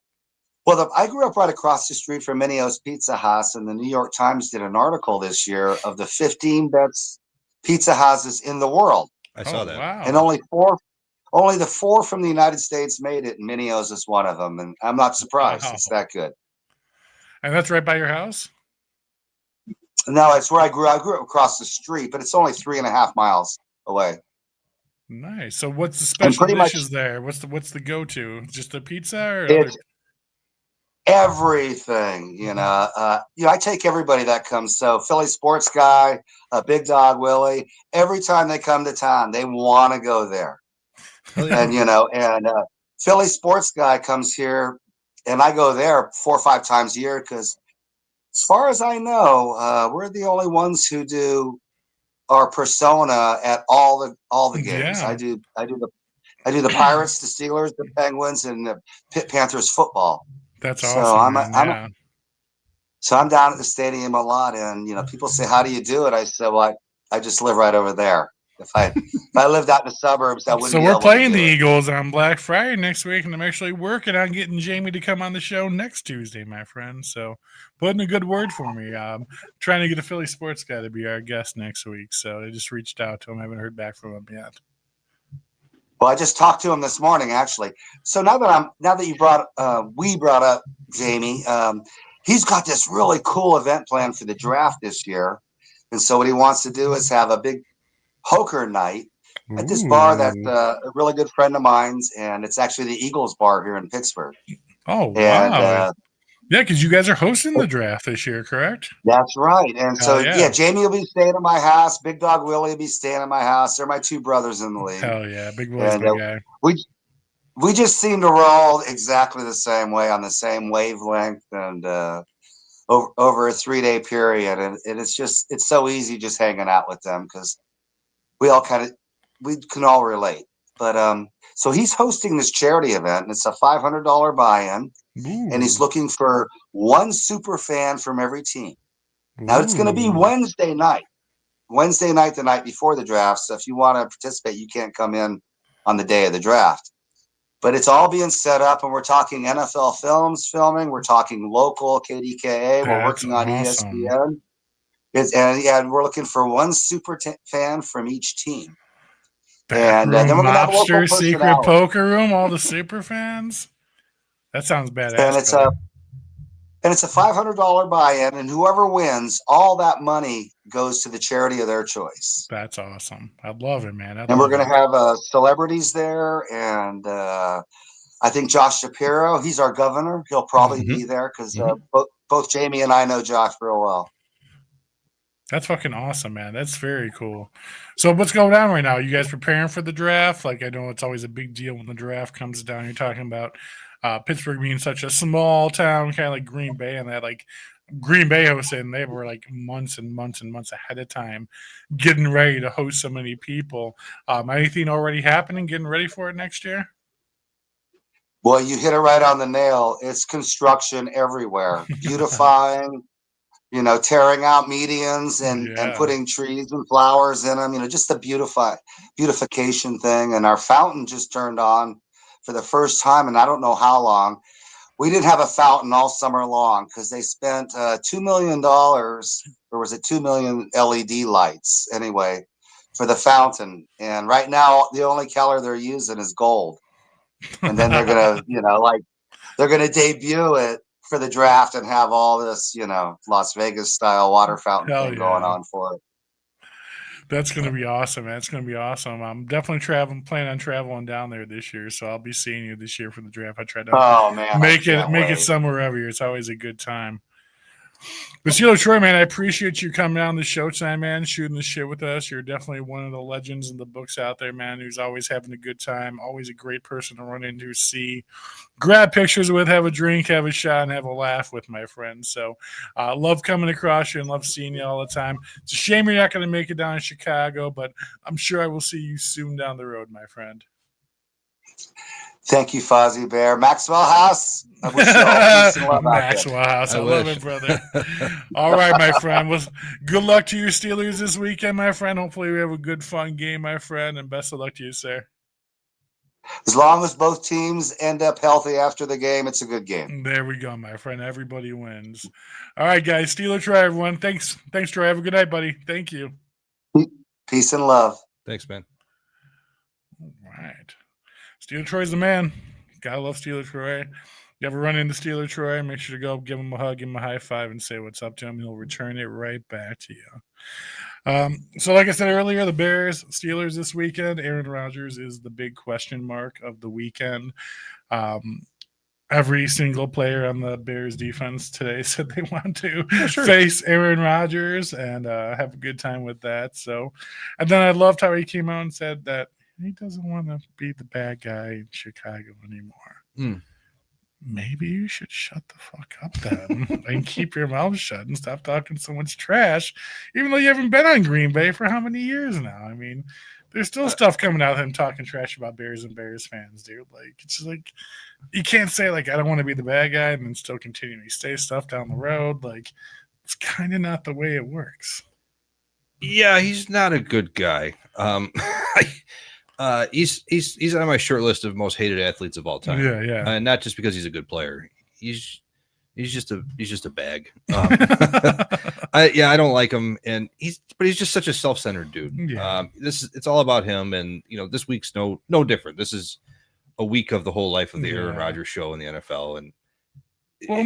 Speaker 5: grew up right across the street from Minio's Pizza House, and the New York Times did an article this year of the 15 best pizza houses in the world.
Speaker 3: I saw that,
Speaker 4: wow.
Speaker 5: And only the 4 from the United States made it, and Minio's is one of them. And I'm not surprised. Wow. It's that good.
Speaker 4: And that's right by your house?
Speaker 5: No, it's where I grew up. I grew up across the street, but it's only 3.5 miles away.
Speaker 4: Nice. So what's the special dishes there? What's the go-to? Just the pizza or
Speaker 5: it's everything, I take everybody that comes. So Philly sports guy, Big Dog Willie, every time they come to town, they want to go there. And Philly sports guy comes here, and I go there 4 or 5 times a year because, as far as I know, we're the only ones who do our persona at all the games. Yeah. I do the Pirates, the Steelers, the Penguins, and the Pitt Panthers football.
Speaker 4: That's awesome.
Speaker 5: So I'm down at the stadium a lot, and people say, "How do you do it?" I said, "Well, I just live right over there. If I lived out in the suburbs, I wouldn't."
Speaker 4: So we're playing the Eagles on Black Friday next week, and I'm actually working on getting Jamie to come on the show next Tuesday, my friend. So putting a good word for me. Trying to get a Philly sports guy to be our guest next week. So I just reached out to him. I haven't heard back from him yet.
Speaker 5: Well, I just talked to him this morning, actually. So now that we brought up Jamie, he's got this really cool event planned for the draft this year, and so what he wants to do is have a big poker night at this bar that's a really good friend of mine's, and it's actually the Eagles bar here in Pittsburgh.
Speaker 4: Oh, wow. Yeah, because you guys are hosting the draft this year, correct?
Speaker 5: That's right. And so,
Speaker 4: Hell yeah.
Speaker 5: yeah, Jamie will be staying at my house. Big Dog Willie will be staying at my house. They're my two brothers in the league.
Speaker 4: Hell yeah, big boy's
Speaker 5: And
Speaker 4: big guy.
Speaker 5: we just seem to roll exactly the same way on the same wavelength and over a 3-day period. And it's so easy just hanging out with them because we can all relate. But so he's hosting this charity event, and it's a $500 buy-in.
Speaker 4: Ooh.
Speaker 5: And he's looking for one super fan from every team. Now it's going to be
Speaker 4: Ooh.
Speaker 5: Wednesday night, the night before the draft. So if you want to participate, you can't come in on the day of the draft. But it's all being set up, and we're talking NFL Films filming. We're talking local KDKA. We're working on
Speaker 4: awesome.
Speaker 5: ESPN. And we're looking for one super fan from each team. And then we're going to have a local
Speaker 4: Mobster secret
Speaker 5: personality.
Speaker 4: poker room. All the super fans. That sounds badass.
Speaker 5: And it's a $500 buy-in, and whoever wins, all that money goes to the charity of their choice.
Speaker 4: That's awesome. I love it, man.
Speaker 5: And we're going to have celebrities there, and I think Josh Shapiro, he's our governor. He'll probably be there because both Jamie and I know Josh real well.
Speaker 4: That's fucking awesome, man. That's very cool. So what's going on right now? Are you guys preparing for the draft? Like, I know it's always a big deal when the draft comes down. You're talking about Pittsburgh being such a small town, kind of like Green Bay, and that like Green Bay hosted, and they were like months and months and months ahead of time getting ready to host so many people. Anything already happening, getting ready for it next year?
Speaker 5: Well, you hit it right on the nail. It's construction everywhere, beautifying, tearing out medians and putting trees and flowers in them, just the beautification thing. And our fountain just turned on for the first time, and I don't know how long. We didn't have a fountain all summer long because they spent $2 million, or was it 2 million LED lights anyway, for the fountain. And right now, the only color they're using is gold. And then they're gonna, they're gonna debut it for the draft and have all this, Las Vegas style water fountain thing going on for it.
Speaker 4: That's going to be awesome, man. It's going to be awesome. I'm definitely planning on traveling down there this year, so I'll be seeing you this year for the draft. I try to make it somewhere every year. It's always a good time. But Steeler Troy, man, I appreciate you coming on the show tonight, man, shooting the shit with us. You're definitely one of the legends in the books out there, man, who's always having a good time, always a great person to run into, see, grab pictures with, have a drink, have a shot, and have a laugh with, my friends. So love coming across you and love seeing you all the time. It's a shame you're not going to make it down in Chicago, but I'm sure I will see you soon down the road, my friend.
Speaker 5: Thank you, Fozzie Bear. Maxwell House. I wish you all peace and love out
Speaker 4: Maxwell House. I love it, brother. All right, my friend. Well, good luck to your Steelers this weekend, my friend. Hopefully we have a good, fun game, my friend, and best of luck to you, sir.
Speaker 5: As long as both teams end up healthy after the game, it's a good game.
Speaker 4: There we go, my friend. Everybody wins. All right, guys. Steeler Troy, everyone. Thanks, Troy. Have a good night, buddy. Thank you.
Speaker 5: Peace and love.
Speaker 3: Thanks, man.
Speaker 4: All right. Steeler Troy's the man. Gotta love Steeler Troy. You ever run into Steeler Troy, make sure to go give him a hug, give him a high five, and say what's up to him. He'll return it right back to you. So like I said earlier, the Bears, Steelers this weekend. Aaron Rodgers is the big question mark of the weekend. Every single player on the Bears defense today said they want to face Aaron Rodgers and have a good time with that. So, and then I loved how he came out and said that he doesn't want to be the bad guy in Chicago anymore. Maybe you should shut the fuck up then and keep your mouth shut and stop talking so much trash, even though you haven't been on Green Bay for how many years now? I mean, there's still stuff coming out of him talking trash about Bears and Bears fans, dude. Like, it's like, you can't say, like, I don't want to be the bad guy and then still continue to say stuff down the road. Like, it's kind of not the way it works.
Speaker 3: Yeah, he's not a good guy. He's on my short list of most hated athletes of all time.
Speaker 4: Yeah.
Speaker 3: And not just because he's a good player. He's just a bag. I don't like him, but he's just such a self-centered dude.
Speaker 4: Yeah.
Speaker 3: It's all about him, and this week's no different. This is a week of the whole life of the Aaron Rodgers show in the NFL, and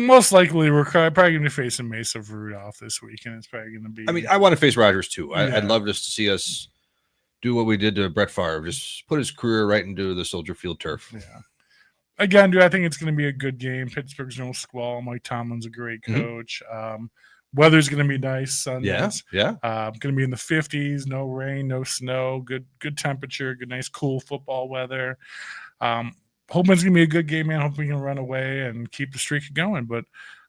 Speaker 4: most likely we're probably going to face a Mason Rudolph this week, and it's probably going to be.
Speaker 3: I mean, I want to face Rodgers too. I'd love just to see us do what we did to Brett Favre, just put his career right into the Soldier Field turf.
Speaker 4: Yeah. again, dude, I think it's going to be a good game. Pittsburgh's no squall. Mike Tomlin's a great coach. Weather's going to be nice. Sundays.
Speaker 3: Yeah.
Speaker 4: Going to be in the 50s. No rain, no snow. Good temperature. Good, nice, cool football weather. Hoping it's going to be a good game, man. Hoping we can run away and keep the streak going. But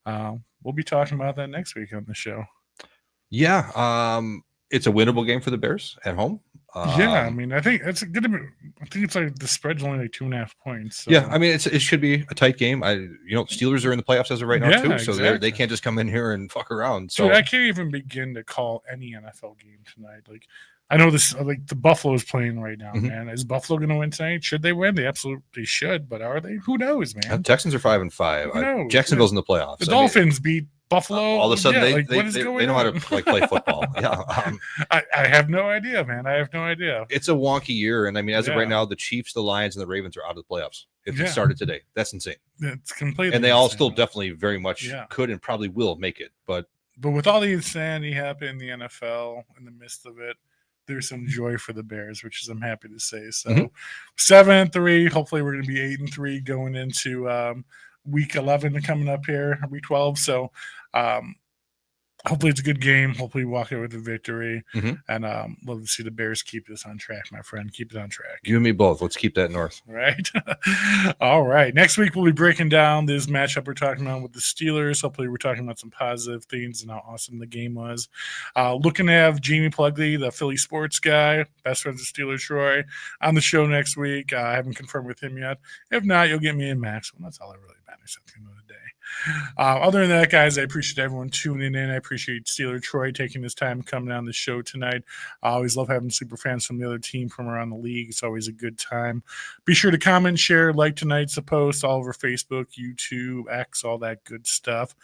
Speaker 4: we'll be talking about that next week on the show.
Speaker 3: Yeah. It's a winnable game for the Bears at home.
Speaker 4: Yeah, I mean, I think it's going to be. I think it's like the spread's only like 2.5 points. So.
Speaker 3: Yeah, I mean, it should be a tight game. Steelers are in the playoffs as of right now too, so they can't just come in here and fuck around. So
Speaker 4: dude, I can't even begin to call any NFL game tonight. Like, I know this, like the Buffalo's playing right now, man. Is Buffalo going to win tonight? Should they win? They absolutely should, but are they? Who knows, man?
Speaker 3: The Texans are 5-5. Jacksonville's in the playoffs.
Speaker 4: The Dolphins beat Buffalo.
Speaker 3: All of a sudden,
Speaker 4: they
Speaker 3: know how to play football. Yeah,
Speaker 4: I have no idea, man. I have no idea.
Speaker 3: It's a wonky year, and I mean, as of right now, the Chiefs, the Lions, and the Ravens are out of the playoffs. If it started today, that's insane.
Speaker 4: It's completely,
Speaker 3: and they all still definitely very much could and probably will make it. But
Speaker 4: with all the insanity happening in the NFL in the midst of it, there's some joy for the Bears, which is I'm happy to say. So 7-3. Hopefully, we're going to be 8-3 going into week 11 coming up here, week 12. So hopefully it's a good game. Hopefully we walk out with a victory. And love to see the Bears keep this on track, my friend. Keep it on track.
Speaker 3: You and me both. Let's keep that north.
Speaker 4: Right. All right. Next week we'll be breaking down this matchup we're talking about with the Steelers. Hopefully we're talking about some positive things and how awesome the game was. Looking to have Jamie Plugley, the Philly sports guy, best friends of Steelers Troy, on the show next week. I haven't confirmed with him yet. If not, you'll get me and Maxwell. That's all that really matters at the end of the day. Other than that, guys, I appreciate everyone tuning in. I appreciate Steeler Troy taking his time coming on the show tonight. I always love having super fans from the other team from around the league. It's always a good time. Be sure to comment, share, like tonight's post all over Facebook, YouTube, X, all that good stuff.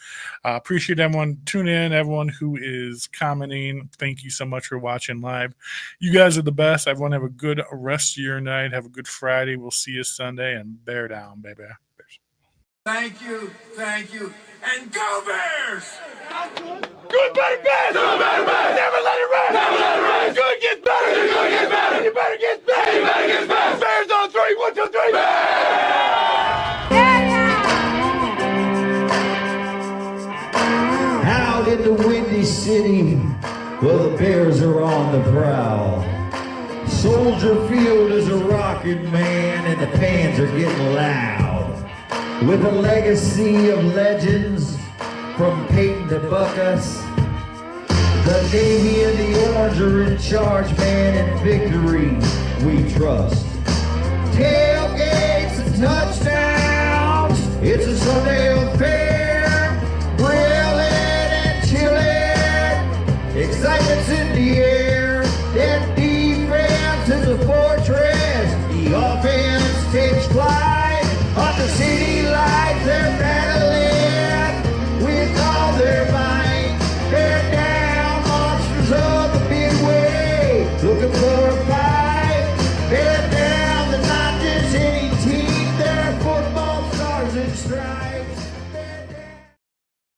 Speaker 4: Appreciate everyone tuning in, everyone who is commenting. Thank you so much for watching live. You guys are the best. Everyone have a good rest of your night. Have a good Friday. We'll see you Sunday, and bear down, baby. Bears.
Speaker 1: Thank you, and go Bears!
Speaker 2: Good, better, best! Do better, best! Never let it rest! Never let it rest! Good gets better! Good gets better! And you better get better! You better get better! Bears on 3! 1, 2, 3! Bears!
Speaker 6: Out in the Windy City, well, the Bears are on the prowl. Soldier Field is a rocking, man, and the fans are getting loud. With a legacy of legends from Peyton to Buckus, the Navy and the Orange are in charge, man, and victory we trust. Tailgates and touchdowns, it's a Sunday affair. Grilling and chilling, excitement's in the air. That defense is a fortress, the offense takes flight. On the city lights, they're battling with all their might. They're down, monsters of the Midway, looking for a fight. They're down, they're not just any team, they're football stars and stripes.